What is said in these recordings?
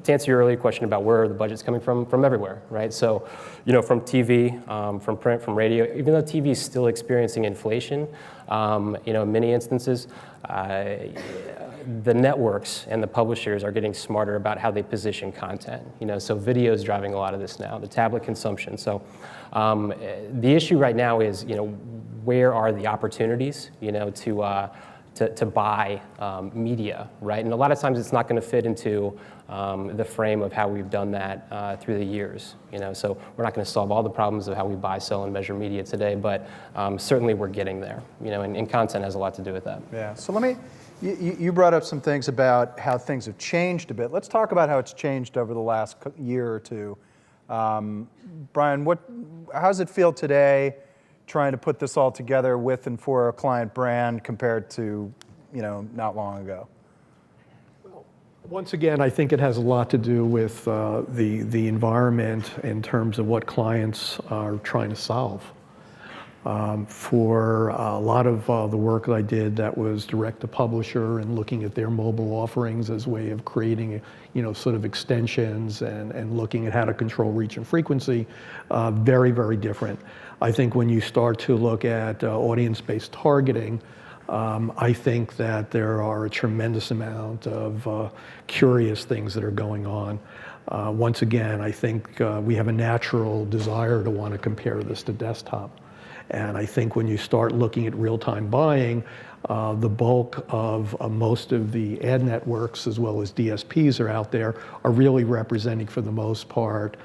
to answer your earlier question about where the budget's coming from everywhere, right? So, from TV, from print, from radio, even though TV is still experiencing inflation, in many instances, the networks and the publishers are getting smarter about how they position content. So video is driving a lot of this now, the tablet consumption. So the issue right now is, where are the opportunities, to buy media, right? And a lot of times it's not going to fit into the frame of how we've done that through the years. So we're not going to solve all the problems of how we buy, sell, and measure media today, but certainly we're getting there. And content has a lot to do with that. Yeah. So you brought up some things about how things have changed a bit. Let's talk about how it's changed over the last year or two. Brian, how does it feel today, trying to put this all together with and for a client brand compared to, not long ago? Once again, I think it has a lot to do with the environment in terms of what clients are trying to solve. For a lot of the work that I did that was direct to publisher and looking at their mobile offerings as a way of creating, sort of extensions and looking at how to control reach and frequency, very, very different. I think when you start to look at audience-based targeting, I think that there are a tremendous amount of curious things that are going on. Once again, I think we have a natural desire to want to compare this to desktop. And I think when you start looking at real-time buying, the bulk of most of the ad networks as well as DSPs are out there are really representing, for the most part,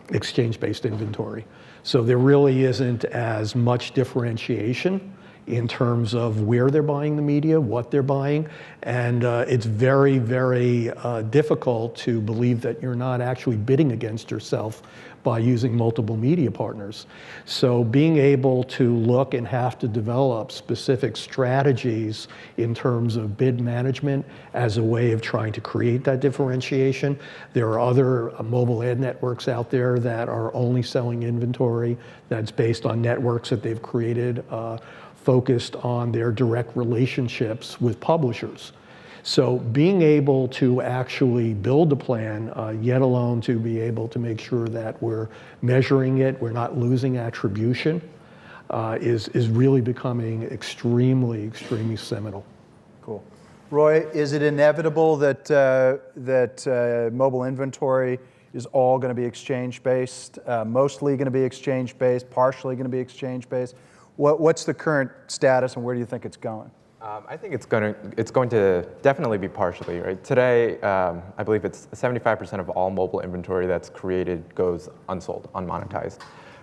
exchange-based inventory. So there really isn't as much differentiation in terms of where they're buying the media, what they're buying, and it's very, very difficult to believe that you're not actually bidding against yourself by using multiple media partners. So being able to look and have to develop specific strategies in terms of bid management as a way of trying to create that differentiation. There are other mobile ad networks out there that are only selling inventory that's based on networks that they've created focused on their direct relationships with publishers. So being able to actually build a plan, yet alone to be able to make sure that we're measuring it, we're not losing attribution, is really becoming extremely, extremely seminal. Cool. Roy, is it inevitable that mobile inventory is all going to be exchange-based, mostly going to be exchange-based, partially going to be exchange-based? What's the current status, and where do you think it's going? I think it's going to definitely be partially, right? Today, I believe it's 75% of all mobile inventory that's created goes unsold, unmonetized.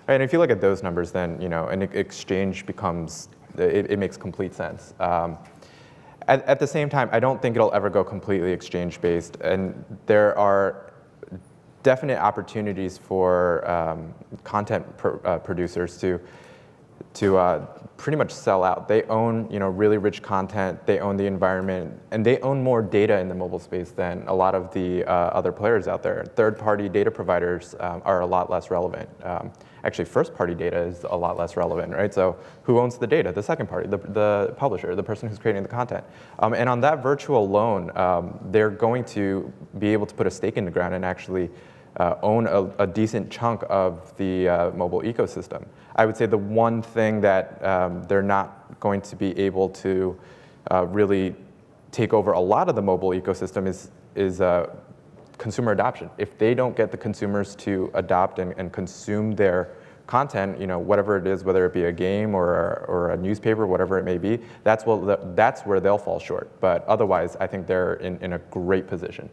Right? And if you look at those numbers, then an exchange becomes, it makes complete sense. At the same time, I don't think it'll ever go completely exchange-based, and there are definite opportunities for content producers to pretty much sell out. They own really rich content, they own the environment, and they own more data in the mobile space than a lot of the other players out there. Third-party data providers are a lot less relevant. Actually, first-party data is a lot less relevant, right? So who owns the data? The second party, the publisher, the person who's creating the content. And on that virtual loan, they're going to be able to put a stake in the ground and actually own a decent chunk of the mobile ecosystem. I would say the one thing that they're not going to be able to really take over a lot of the mobile ecosystem is consumer adoption. If they don't get the consumers to adopt and consume their content, whatever it is, whether it be a game or a newspaper, whatever it may be, that's where they'll fall short. But otherwise, I think they're in a great position.